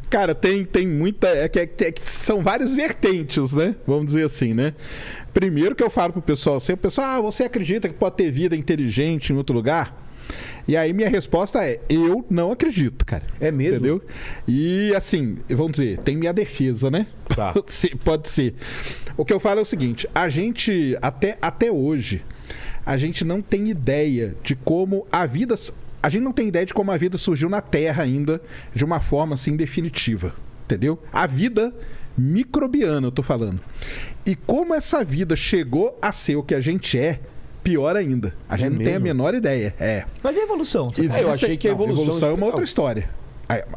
Cara, tem muita... são várias vertentes, né? Vamos dizer assim, né? Primeiro que eu falo pro pessoal assim, o pessoal, você acredita que pode ter vida inteligente em outro lugar? E aí minha resposta é, eu não acredito, cara. É mesmo? Entendeu? E assim, vamos dizer, tem minha defesa, né? Tá. Pode ser. O que eu falo é o seguinte, a gente, até hoje, a gente não tem ideia de como a vida... A gente não tem ideia de como a vida surgiu na Terra ainda, de uma forma assim definitiva, entendeu? A vida microbiana, eu tô falando. E como essa vida chegou a ser o que a gente é, pior ainda. A gente não tem a menor ideia. Mas e a evolução? Eu achei que a evolução é uma outra história.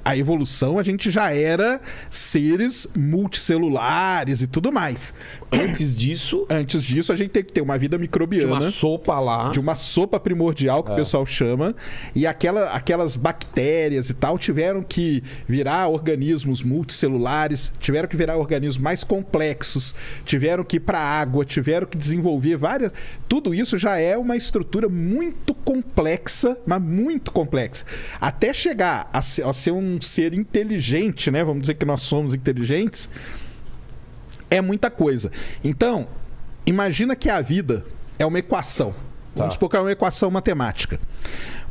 A evolução, a gente já era seres multicelulares e tudo mais. Antes disso, a gente tem que ter uma vida microbiana. de uma sopa lá. De uma sopa primordial, que o pessoal chama. E aquelas bactérias e tal tiveram que virar organismos multicelulares, tiveram que virar organismos mais complexos, tiveram que ir para a água, tiveram que desenvolver várias... Tudo isso já é uma estrutura muito complexa, mas muito complexa. Até chegar a ser um ser inteligente, né? Vamos dizer que nós somos inteligentes, é muita coisa. Então, imagina que a vida é uma equação. Vamos supor que é uma equação matemática.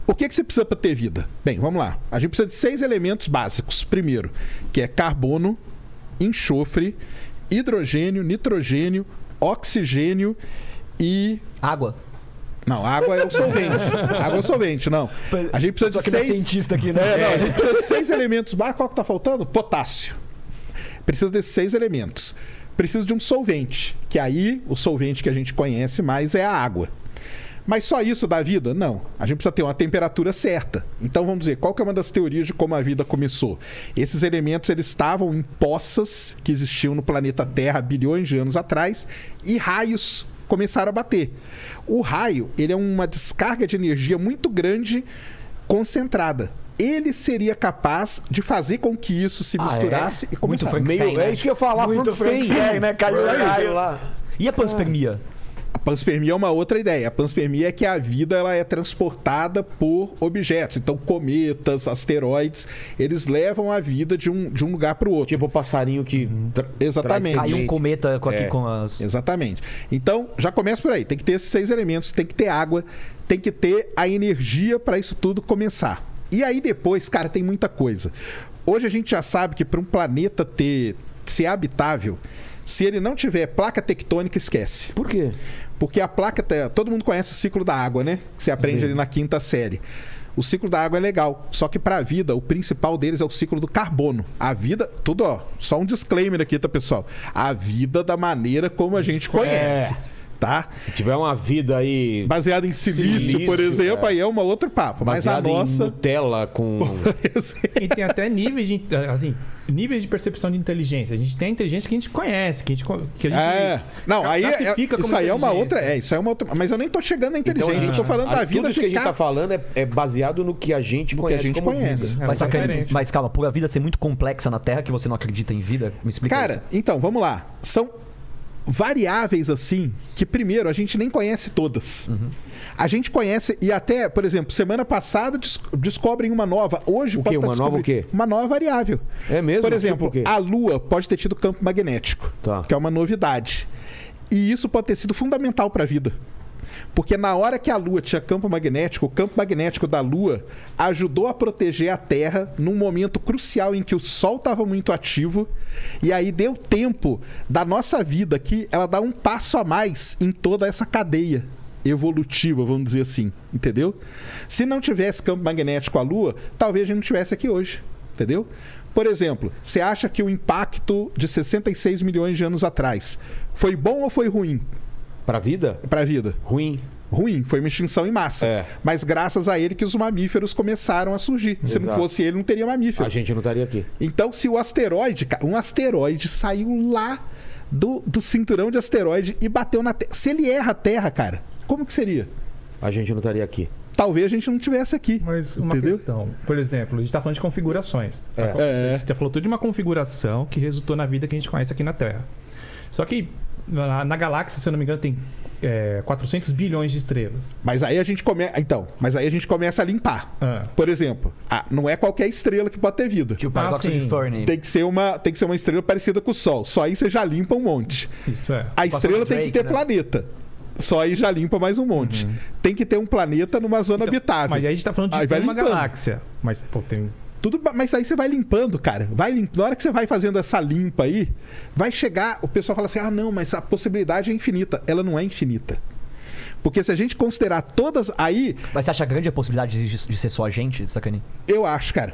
O que você precisa para ter vida? Bem, vamos lá. A gente precisa de 6 elementos básicos. Primeiro, que é carbono, enxofre, hidrogênio, nitrogênio, oxigênio e... Água. Não, água é o solvente. Água é o solvente, não. A gente precisa de 6... cientista aqui, né? Não, a gente precisa de 6 elementos básicos. Qual que tá faltando? Potássio. Precisa desses 6 elementos. Precisa de um solvente, que aí o solvente que a gente conhece mais é a água. Mas só isso dá vida? Não. A gente precisa ter uma temperatura certa. Então vamos dizer, qual que é uma das teorias de como a vida começou? Esses elementos eles estavam em poças que existiam no planeta Terra há bilhões de anos atrás e raios começaram a bater. O raio, ele é uma descarga de energia muito grande, concentrada. Ele seria capaz de fazer com que isso se misturasse e começasse. É isso que eu ia falar. Muito Frankenstein, né? Caiu raio lá. E a panspermia? A panspermia é uma outra ideia. A panspermia é que a vida ela é transportada por objetos. Então, cometas, asteroides, eles levam a vida de um lugar para o outro. Tipo o passarinho que... Exatamente. Caiu um cometa com as... Exatamente. Então, já começa por aí. Tem que ter esses 6 elementos, tem que ter água, tem que ter a energia para isso tudo começar. E aí depois, cara, tem muita coisa. Hoje a gente já sabe que para um planeta ser habitável, se ele não tiver placa tectônica, esquece. Por quê? Porque a placa... Todo mundo conhece o ciclo da água, né? Que você aprende ali na 5ª série. O ciclo da água é legal. Só que para a vida, o principal deles é o ciclo do carbono. A vida... Tudo, ó. Só um disclaimer aqui, tá, pessoal? A vida da maneira como a gente conhece. Tá? Se tiver uma vida aí... baseada em silício, por exemplo, aí é um outro papo. Baseado mas a nossa... em Nutella com... E tem até níveis de percepção de inteligência. A gente tem a inteligência que a gente conhece, que a gente Não, aí classifica como isso aí é uma outra... inteligência. Isso aí é uma outra... Mas eu nem tô chegando na inteligência, Então, eu tô falando da vida tudo isso que a gente tá falando é baseado no que a gente conhece como vida. Mas calma, por a vida ser muito complexa na Terra, que você não acredita em vida, me explica isso. Cara, então, vamos lá. São variáveis assim que primeiro a gente nem conhece todas. A gente conhece e até, por exemplo, semana passada descobrem uma nova. Hoje o quê? Uma nova o quê? Uma nova variável. É mesmo? Por exemplo, tipo a Lua pode ter tido campo magnético, que é uma novidade. E isso pode ter sido fundamental para a vida. Porque na hora que a Lua tinha campo magnético, o campo magnético da Lua ajudou a proteger a Terra num momento crucial em que o Sol estava muito ativo. E aí deu tempo da nossa vida aqui, ela dá um passo a mais em toda essa cadeia evolutiva, vamos dizer assim, entendeu? Se não tivesse campo magnético a Lua, talvez a gente não estivesse aqui hoje, entendeu? Por exemplo, você acha que o impacto de 66 milhões de anos atrás foi bom ou foi ruim? Pra vida? Pra vida. Ruim. Ruim, foi uma extinção em massa. Mas graças a ele que os mamíferos começaram a surgir. Se não fosse ele, não teria mamífero. A gente não estaria aqui. Então, se o asteroide... Um asteroide saiu lá do cinturão de asteroide e bateu na Terra. Se ele erra a Terra, cara, como que seria? A gente não estaria aqui. Talvez a gente não estivesse aqui. Mas uma questão, por exemplo, a gente está falando de configurações. A gente falou tudo de uma configuração que resultou na vida que a gente conhece aqui na Terra. Só que na galáxia, se eu não me engano, tem 400 bilhões de estrelas. Mas aí a gente começa a limpar. Por exemplo, não é qualquer estrela que pode ter vida. Tipo o paradoxo de Fermi. Tem que ser uma estrela parecida com o Sol. Só aí você já limpa um monte. Isso é. A estrela tem que ter planeta. Só aí já limpa mais um monte. Tem que ter um planeta numa zona habitável. Mas aí a gente tá falando de uma galáxia. Mas, pô, tem... Mas aí você vai limpando, cara. Na hora que você vai fazendo essa limpa aí, vai chegar... O pessoal fala assim, não, mas a possibilidade é infinita. Ela não é infinita. Porque se a gente considerar todas... Aí... Mas você acha grande a possibilidade de ser só a gente, Sacani? Eu acho, cara.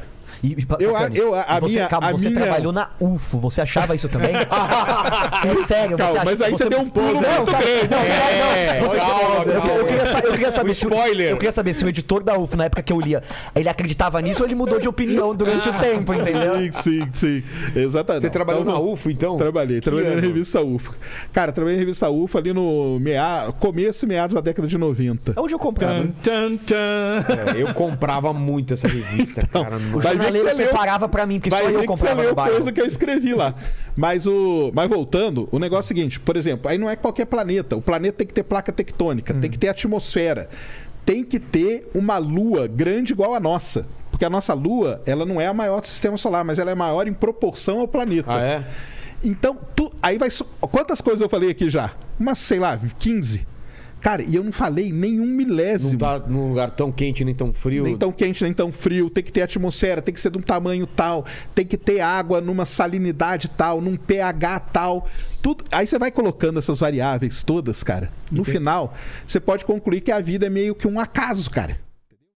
Você trabalhou na UFO, você achava isso também? É sério, calma, mas aí você deu um pulo muito grande. Eu queria saber spoiler. Eu queria saber se o editor da UFO, na época que eu lia, ele acreditava nisso ou ele mudou de opinião durante o tempo, entendeu? Sim. Exatamente. Você trabalhou na UFO, então? Trabalhei na revista UFO. Cara, trabalhei na revista UFO ali no começo e meados da década de 90. Onde eu comprava? Eu comprava muito essa revista, cara. Você separava pra mim, porque só eu comprava no bairro. Coisa que eu escrevi lá. Mas voltando, o negócio é o seguinte, por exemplo, aí não é qualquer planeta. O planeta tem que ter placa tectônica, tem que ter atmosfera, tem que ter uma lua grande igual a nossa. Porque a nossa lua, ela não é a maior do sistema solar, mas ela é maior em proporção ao planeta. Ah, é? Então, aí vai... Quantas coisas eu falei aqui já? Umas, sei lá, 15. Cara, e eu não falei nenhum milésimo. Não tá num lugar tão quente nem tão frio. Nem tão quente, nem tão frio. Tem que ter atmosfera, tem que ser de um tamanho tal. Tem que ter água numa salinidade tal, num pH tal. Tudo. Aí você vai colocando essas variáveis todas, cara. No final, você pode concluir que a vida é meio que um acaso, cara.